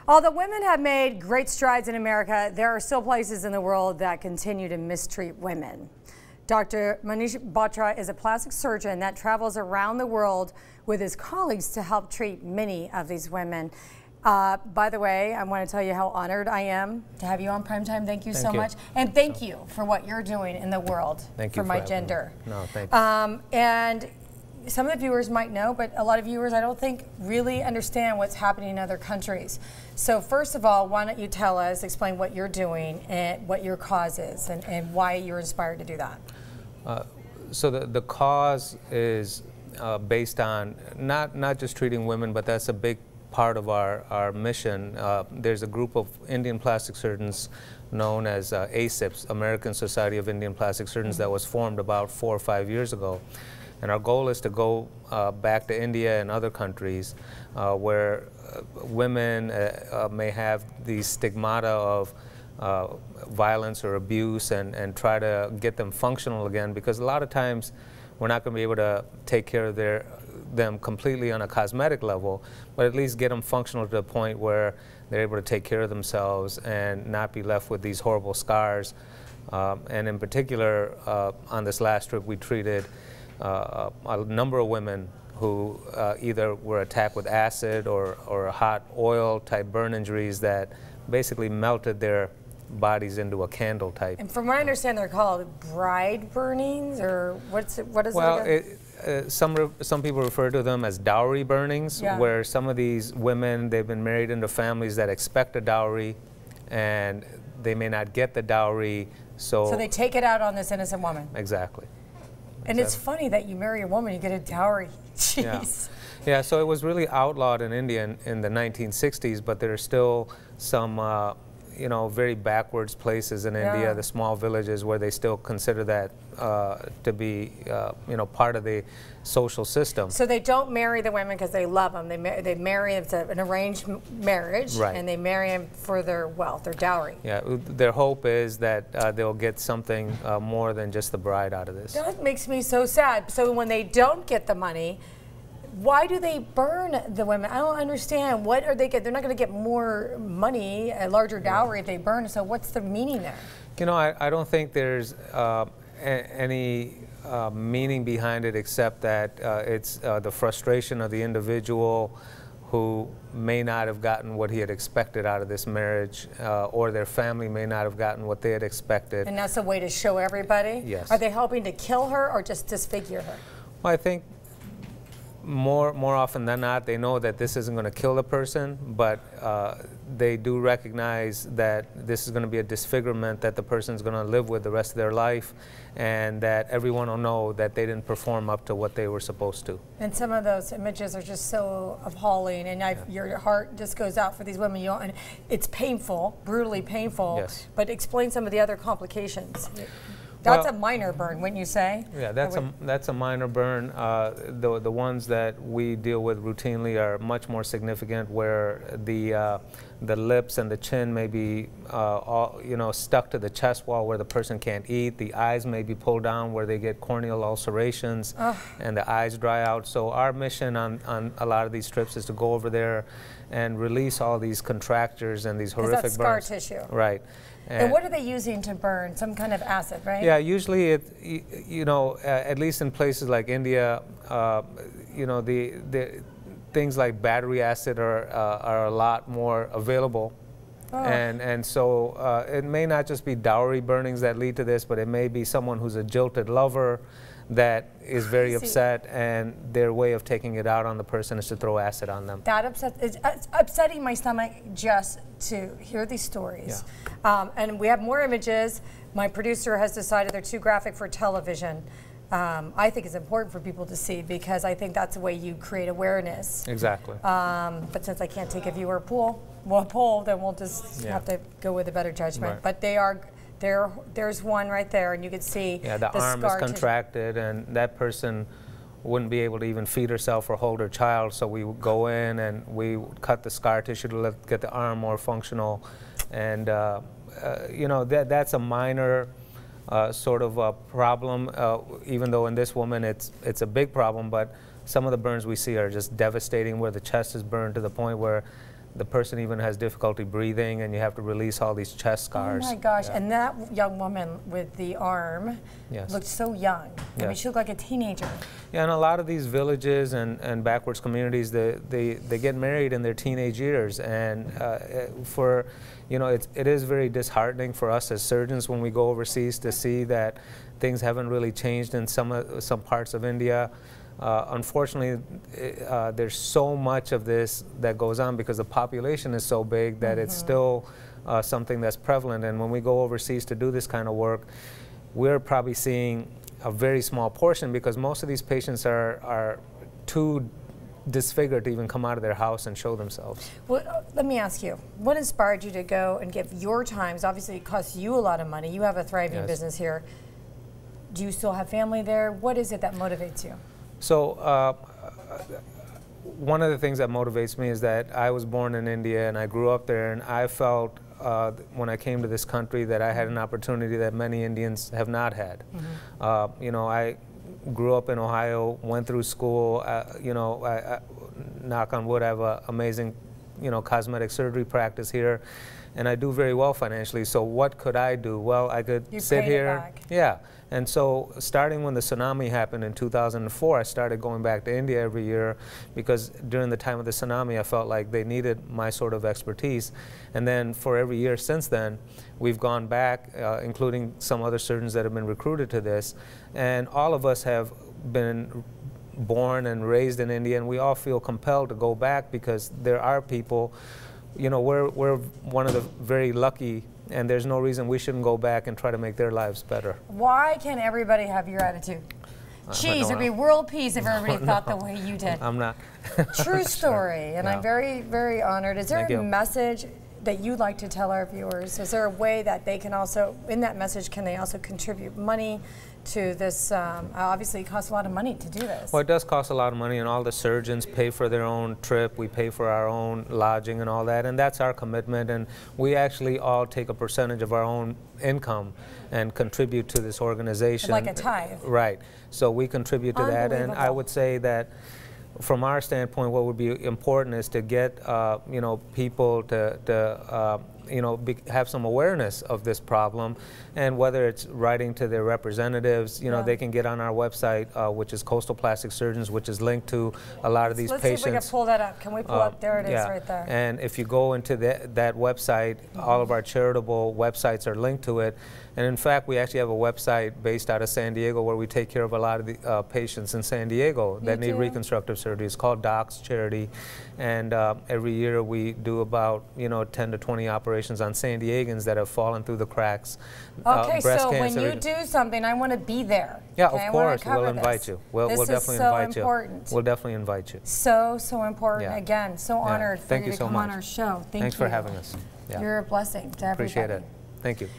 Although women have made great strides in America, there are still places in the world that continue to mistreat women. Dr. Munish Batra is a plastic surgeon that travels around the world with his colleagues to help treat many of these women. By the way, I want to tell you how honored I am to have you on Primetime. Thank you so much. And thank you for what you're doing in the world for my gender. No, thank you. And some of the viewers might know, but a lot of viewers I don't think really understand what's happening in other countries. So first of all, why don't you tell us, explain what you're doing and what your cause is and why you're inspired to do that. So the cause is based on not just treating women, but that's a big part of our mission. There's a group of Indian plastic surgeons known as ASIPS, American Society of Indian Plastic Surgeons, that was formed about 4 or 5 years ago. And our goal is to go back to India and other countries where women may have the stigmata of violence or abuse and try to get them functional again, because a lot of times we're not going to be able to take care of them completely on a cosmetic level, but at least get them functional to the point where they're able to take care of themselves and not be left with these horrible scars. And in particular, on this last trip, we treated a number of women who either were attacked with acid or hot oil type burn injuries that basically melted their bodies into a candle type. And from what I understand, they're called bride burnings, or what is it? Well, some people refer to them as dowry burnings, where some of these women, they've been married into families that expect a dowry, and they may not get the dowry, so they take it out on this innocent woman. Exactly. And it's funny that you marry a woman, you get a dowry. Jeez. Yeah, so it was really outlawed in India in the 1960s, but there are still some you know, very backwards places in India, the small villages, where they still consider that to be, you know, part of the social system. So they don't marry the women because they love them. They marry, it's an arranged marriage, and they marry them for their wealth, their dowry. Yeah, their hope is that they'll get something more than just the bride out of this. That makes me so sad. So when they don't get the money, why do they burn the women? I don't understand. What are they get? They're not going to get more money, a larger dowry if they burn. So what's the meaning there? You know, I don't think there's any meaning behind it, except that it's the frustration of the individual who may not have gotten what he had expected out of this marriage, or their family may not have gotten what they had expected. And that's a way to show everybody? Yes. Are they hoping to kill her or just disfigure her? Well, I think more often than not, they know that this isn't going to kill the person, but they do recognize that this is going to be a disfigurement that the person's going to live with the rest of their life, and that everyone will know that they didn't perform up to what they were supposed to. And some of those images are just so appalling, and your heart just goes out for these women. You don't, and it's painful, brutally painful. Yes. But explain some of the other complications. That's a minor burn, wouldn't you say? Yeah, that's a minor burn. The ones that we deal with routinely are much more significant, where the lips and the chin may be you know, stuck to the chest wall where the person can't eat. The eyes may be pulled down where they get corneal ulcerations, and the eyes dry out. So our mission on a lot of these trips is to go over there and release all these contractures and these horrific burns. That's scar tissue. Right. And what are they using to burn? Some kind of acid, right? Yeah, usually you know, at least in places like India, you know, the things like battery acid are a lot more available. And so it may not just be dowry burnings that lead to this, but it may be someone who's a jilted lover that is very upset, and their way of taking it out on the person is to throw acid on them. That it's upsetting my stomach just to hear these stories. Yeah. And we have more images. My producer has decided they're too graphic for television. I think it's important for people to see, because I think that's the way you create awareness. Exactly. But since I can't take a viewer poll, then we'll just have to go with a better judgment. Right. But they are. There's one right there, and you can see the arm is contracted, and that person wouldn't be able to even feed herself or hold her child. So we would go in and we cut the scar tissue to get the arm more functional, and you know, that's a minor sort of a problem. Even though in this woman it's a big problem, but some of the burns we see are just devastating, where the chest is burned to the point where the person even has difficulty breathing, and you have to release all these chest scars. Oh my gosh, and that young woman with the arm looked so young. I mean, she looked like a teenager. Yeah, and a lot of these villages and backwards communities, they get married in their teenage years, and it is very disheartening for us as surgeons when we go overseas to see that things haven't really changed in some parts of India. Unfortunately, there's so much of this that goes on because the population is so big that it's still something that's prevalent. And when we go overseas to do this kind of work, we're probably seeing a very small portion because most of these patients are too disfigured to even come out of their house and show themselves. Well, let me ask you, what inspired you to go and give your times? Obviously, it costs you a lot of money. You have a thriving business here. Do you still have family there? What is it that motivates you? So one of the things that motivates me is that I was born in India and I grew up there, and I felt when I came to this country that I had an opportunity that many Indians have not had. I grew up in Ohio, went through school, I knock on wood, I have an amazing cosmetic surgery practice here, and I do very well financially. So what could I do? Well, I could sit here. Yeah. And so starting when the tsunami happened in 2004, I started going back to India every year because during the time of the tsunami, I felt like they needed my sort of expertise. And then for every year since then, we've gone back, including some other surgeons that have been recruited to this. And all of us have been born and raised in India, and we all feel compelled to go back because there are people, we're one of the very lucky, and there's no reason we shouldn't go back and try to make their lives better. Why can't everybody have your attitude? Jeez, there'd be world peace if everybody thought the way you did. I'm not. True story, and I'm very, very honored. Is there a message that you'd like to tell our viewers? Is there a way that they can also, in that message, can they also contribute money to this? Obviously, it costs a lot of money to do this. Well, it does cost a lot of money, and all the surgeons pay for their own trip. We pay for our own lodging and all that, and that's our commitment. And we actually all take a percentage of our own income and contribute to this organization. Like a tithe. Right. So we contribute to that, and I would say that from our standpoint, what would be important is to get people to have some awareness of this problem, and whether it's writing to their representatives, they can get on our website, which is Coastal Plastic Surgeons, which is linked to a lot of these patients. Let's see if we can pull that up. Can we pull up? There it is, right there. And if you go into that website, all of our charitable websites are linked to it. And in fact, we actually have a website based out of San Diego where we take care of a lot of the patients in San Diego that need reconstructive surgery. It's called Doc's Charity, and every year we do about 10 to 20 operations on San Diegans that have fallen through the cracks. Okay, so when you do something, I want to be there. Yeah, of course, we'll invite you. We'll definitely invite you. Important. We'll definitely invite you. So important. Yeah. Again, so honored for you to come on our show. Thanks for having us. You're a blessing to everybody. Appreciate it. Thank you.